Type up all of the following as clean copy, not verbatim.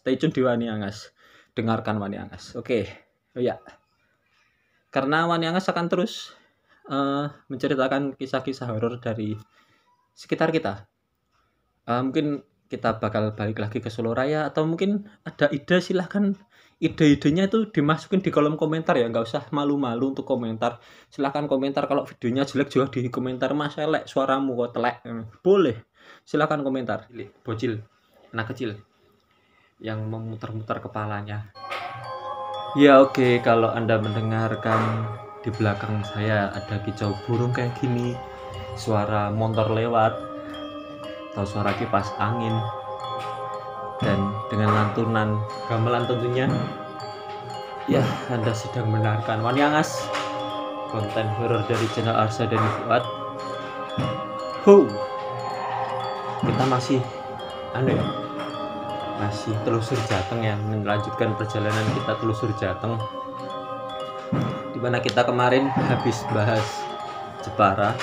Stay tune di Wani Angas. Dengarkan Wani Angas. Oke. Oh ya. Karena Wani Angas akan terus menceritakan kisah-kisah horor dari sekitar kita. Mungkin kita bakal balik lagi ke Solo Raya, atau mungkin ada ide, silahkan ide-idenya itu dimasukin di kolom komentar ya, nggak usah malu-malu untuk komentar. Silahkan komentar. Kalau videonya jelek juga di komentar, mas elek suaramu kok telek, boleh, silahkan komentar. Bocil, anak kecil yang memutar-mutar kepalanya. Ya oke, kalau Anda mendengarkan di belakang saya ada kicau burung kayak gini, suara motor lewat, atau suara kipas angin, dan dengan lantunan gamelan tentunya, ya Anda sedang mendengarkan Wani Angas, konten horor dari channel Arsa dan Fuad. Kita masih masih telusur Jateng ya, melanjutkan perjalanan kita telusur Jateng, dimana kita kemarin habis bahas Jepara.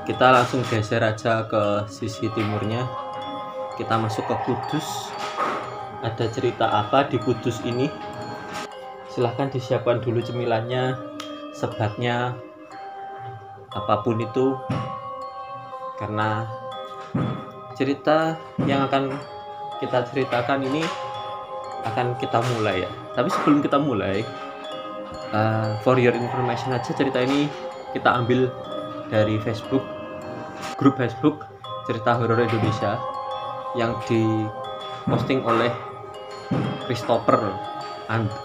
Kita langsung geser aja ke sisi timurnya, kita masuk ke Kudus. Ada cerita apa di Kudus ini? Silahkan disiapkan dulu cemilannya, sebatnya, apapun itu, karena cerita yang akan kita ceritakan ini akan kita mulai ya. Tapi sebelum kita mulai, for your information aja, cerita ini kita ambil dari Facebook, grup Facebook Cerita Horor Indonesia, yang diposting oleh Christopher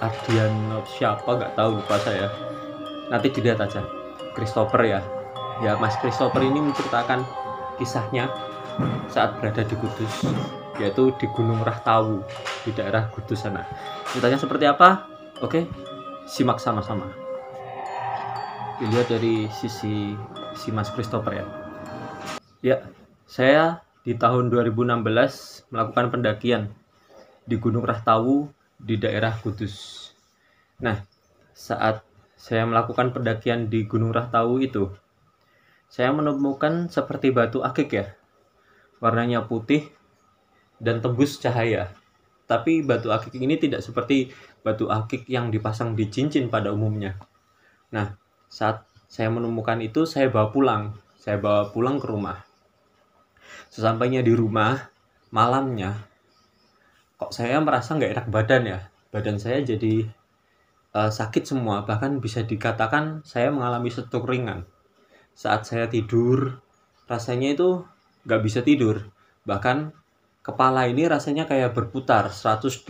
Ardian siapa nggak tahu, lupa saya, nanti dilihat aja Christopher ya. Mas Christopher ini menceritakan kisahnya saat berada di Kudus, yaitu di Gunung Rahtawu di daerah Kudus sana. Ceritanya seperti apa? Oke, simak sama-sama. Dilihat dari sisi si Mas Christopher ya. Ya, saya di tahun 2016 melakukan pendakian di Gunung Rahtawu di daerah Kudus. Nah, saat saya melakukan pendakian di Gunung Rahtawu itu, saya menemukan seperti batu akik ya, warnanya putih dan tembus cahaya. Tapi batu akik ini tidak seperti batu akik yang dipasang di cincin pada umumnya. Nah, saat saya menemukan itu, saya bawa pulang ke rumah. Sesampainya di rumah, malamnya, kok saya merasa nggak enak badan ya. Badan saya jadi sakit semua, bahkan bisa dikatakan saya mengalami stroke ringan. Saat saya tidur, rasanya itu nggak bisa tidur. Bahkan kepala ini rasanya kayak berputar 180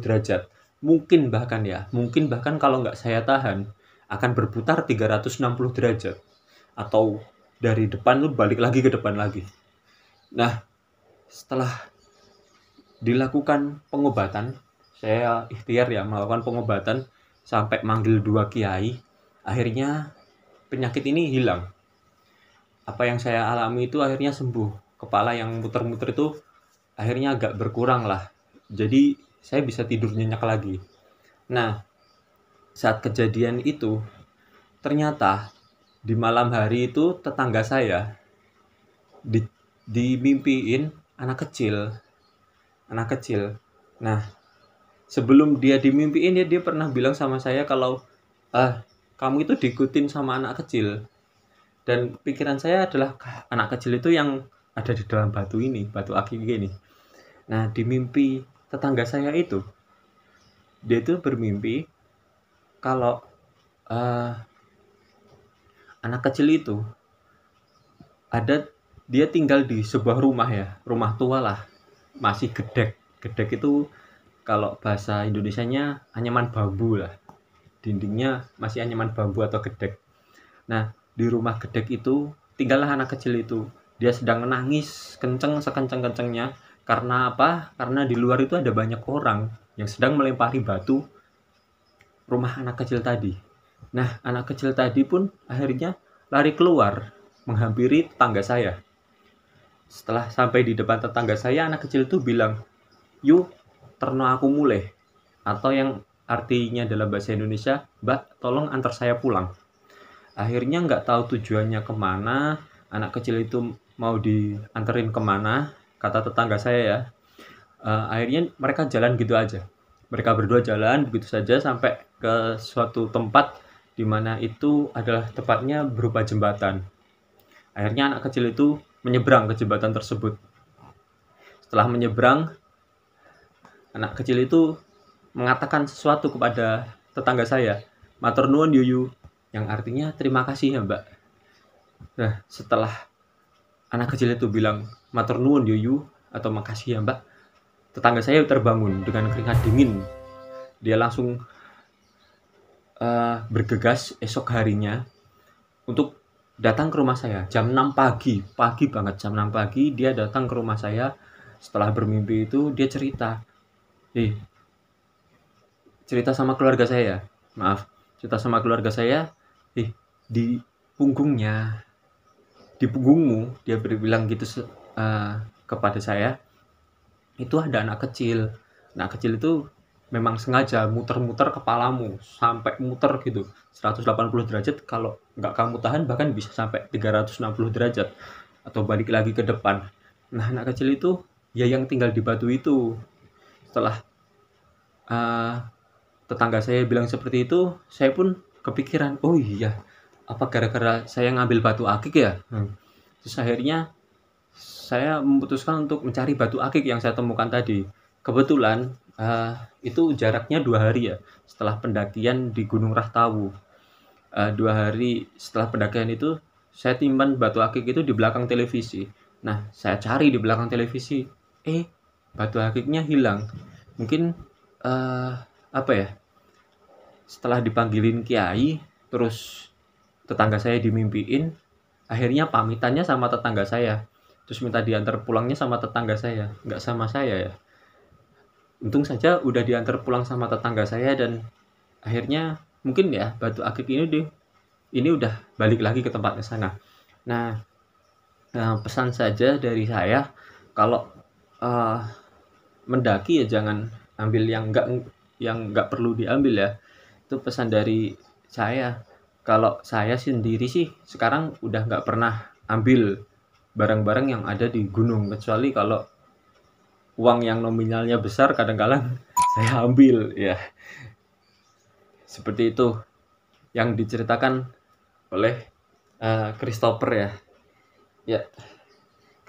derajat. Mungkin bahkan kalau nggak saya tahan, akan berputar 360 derajat. Atau dari depan tuh balik lagi ke depan lagi. Nah, setelah dilakukan pengobatan, saya ikhtiar ya melakukan pengobatan sampai manggil 2 kiai, akhirnya penyakit ini hilang. Apa yang saya alami itu akhirnya sembuh. Kepala yang muter-muter itu akhirnya agak berkurang lah. Jadi saya bisa tidur nyenyak lagi. Nah, saat kejadian itu, ternyata di malam hari itu tetangga saya dimimpiin anak kecil. Nah, sebelum dia dimimpiin ya, dia pernah bilang sama saya kalau kamu itu diikutin sama anak kecil. Dan pikiran saya adalah anak kecil itu yang ada di dalam batu akik ini. Nah, di mimpi tetangga saya itu, dia itu bermimpi kalau anak kecil itu dia tinggal di sebuah rumah ya, rumah tua lah, masih gedek. Gedek itu kalau bahasa Indonesianya anyaman bambu lah, dindingnya masih anyaman bambu atau gedek. Nah, di rumah gedek itu tinggallah anak kecil itu. Dia sedang menangis kenceng sekenceng-kencengnya. Karena apa? Karena di luar itu ada banyak orang yang sedang melempari batu rumah anak kecil tadi. Nah, anak kecil tadi pun akhirnya lari keluar menghampiri tetangga saya. Setelah sampai di depan tetangga saya, anak kecil itu bilang, "Yuk, terno aku mulai." Atau yang artinya dalam bahasa Indonesia, "Mbak, tolong antar saya pulang." Akhirnya nggak tahu tujuannya kemana, anak kecil itu mau dianterin kemana, kata tetangga saya ya. Akhirnya mereka jalan gitu aja. Mereka berdua jalan begitu saja sampai ke suatu tempat di mana itu adalah tepatnya berupa jembatan. Akhirnya anak kecil itu menyeberang ke jembatan tersebut. Setelah menyeberang, anak kecil itu mengatakan sesuatu kepada tetangga saya, "Matur nuwun yuyu," yang artinya terima kasih ya mbak. Nah, setelah anak kecil itu bilang matur nuwun yuyu atau makasih ya mbak, tetangga saya terbangun dengan keringat dingin. Dia langsung bergegas esok harinya untuk datang ke rumah saya jam 6 pagi, pagi banget, jam 6 pagi dia datang ke rumah saya. Setelah bermimpi itu dia cerita sama keluarga saya, cerita sama keluarga saya, di punggungnya, di punggungmu, dia bilang gitu kepada saya, itu ada anak kecil. Anak kecil itu memang sengaja muter-muter kepalamu sampai muter gitu 180 derajat, kalau nggak kamu tahan bahkan bisa sampai 360 derajat atau balik lagi ke depan. Nah, anak kecil itu ya yang tinggal di batu itu. Setelah tetangga saya bilang seperti itu, saya pun kepikiran, oh iya, apa gara-gara saya ngambil batu akik ya? Terus akhirnya saya memutuskan untuk mencari batu akik yang saya temukan tadi. Kebetulan itu jaraknya 2 hari ya setelah pendakian di Gunung Rahtawu. 2 hari setelah pendakian itu saya timban batu akik itu di belakang televisi. Nah, saya cari di belakang televisi, batu akiknya hilang. Mungkin apa ya, setelah dipanggilin kiai, terus tetangga saya dimimpiin, akhirnya pamitannya sama tetangga saya, terus minta diantar pulangnya sama tetangga saya, nggak sama saya ya. Untung saja udah diantar pulang sama tetangga saya, dan akhirnya mungkin ya batu akik ini udah balik lagi ke tempatnya sana. Nah, pesan saja dari saya, kalau mendaki ya jangan ambil yang nggak perlu diambil ya. Itu pesan dari saya. Kalau saya sendiri sih sekarang udah nggak pernah ambil barang-barang yang ada di gunung, kecuali kalau uang yang nominalnya besar kadang-kadang saya ambil ya. Seperti itu yang diceritakan oleh Christopher ya. Ya,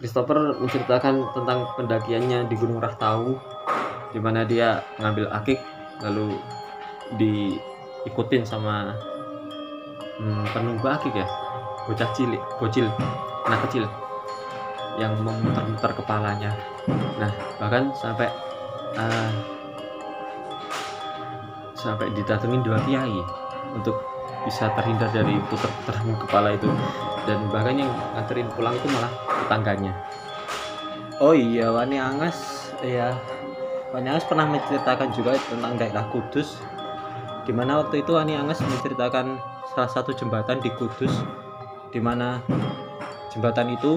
Christopher menceritakan tentang pendakiannya di Gunung Rahtawu, di mana dia ngambil akik lalu diikutin sama penunggu akik ya, bocil, anak kecil yang memutar-mutar kepalanya. Nah, bahkan sampai didatengin 2 kiai untuk bisa terhindar dari putar-putaran kepala itu, dan bahkan yang nganterin pulang itu malah tetangganya. Oh iya, Wani Angas ya, Wani Angas pernah menceritakan juga tentang daerah Kudus, dimana waktu itu Wani Angas menceritakan salah satu jembatan di Kudus, dimana jembatan itu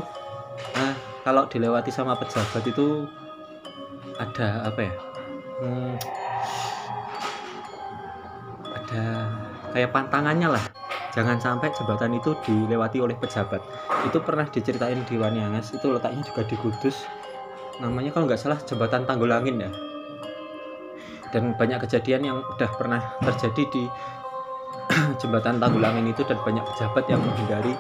kalau dilewati sama pejabat itu ada apa ya, ada kayak pantangannya lah, jangan sampai jembatan itu dilewati oleh pejabat. Itu pernah diceritain di Wani Angas, itu letaknya juga di Kudus, namanya kalau nggak salah jembatan Tanggulangin ya. Dan banyak kejadian yang udah pernah terjadi di jembatan Tanggulangin itu, dan banyak pejabat yang menghindari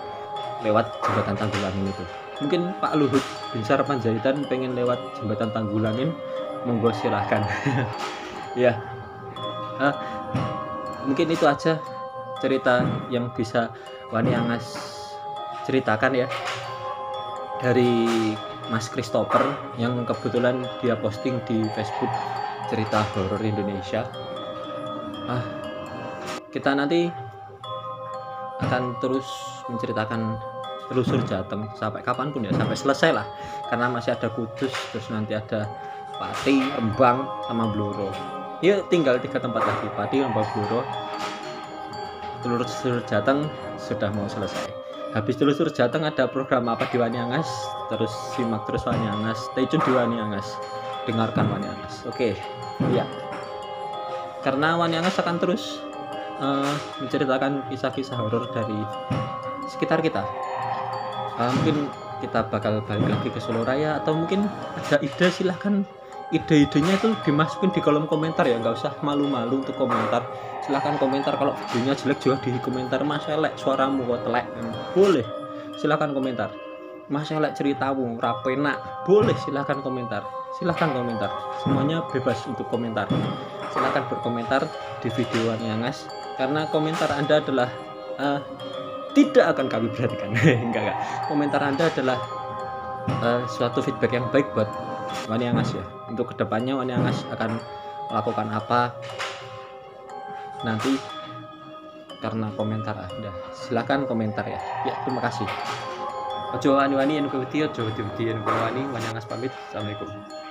lewat jembatan Tanggulangin itu. Mungkin Pak Luhut Binsar Panjaitan pengen lewat jembatan Tanggulangin, monggo silahkan. Ya, mungkin itu aja cerita yang bisa Wani Angas ceritakan ya, dari Mas Christopher yang kebetulan dia posting di Facebook cerita horor Indonesia. Kita nanti akan terus menceritakan telusur Jateng sampai kapanpun ya, sampai selesai lah, karena masih ada Kudus, terus nanti ada Pati, Rembang, sama Blora. Ya tinggal 3 tempat lagi, Pati, Rembang, Blora. Telusur Jateng sudah mau selesai. Habis telusur Jateng ada program apa di Wani Angas, terus simak terus Wani Angas, stay tune di Wani Angas, dengarkan Wani Angas. Oke, ya, karena Wani Angas akan terus menceritakan kisah-kisah horor dari sekitar kita. Mungkin kita bakal balik lagi ke Solo Raya, atau mungkin ada ide silahkan ide-idenya itu dimasukin di kolom komentar ya, nggak usah malu-malu untuk komentar. Silahkan komentar, kalau videonya jelek juga di komentar, mas elek suaramu kok telek, boleh silahkan komentar. Mas elek ceritamu rapenak, boleh silahkan komentar. Silahkan komentar, semuanya bebas untuk komentar. Silahkan berkomentar di video Wani Angas, karena komentar Anda adalah tidak akan kami perhatikan. enggak. Komentar Anda adalah suatu feedback yang baik buat Wani Angas ya. Untuk kedepannya Wani Angas akan melakukan apa nanti karena komentar Anda. Silahkan komentar ya. Ya, terima kasih. Ojo wani-wani yen wedi, ojo wedi-wedi yen wani. Wani Angas pamit. Assalamualaikum.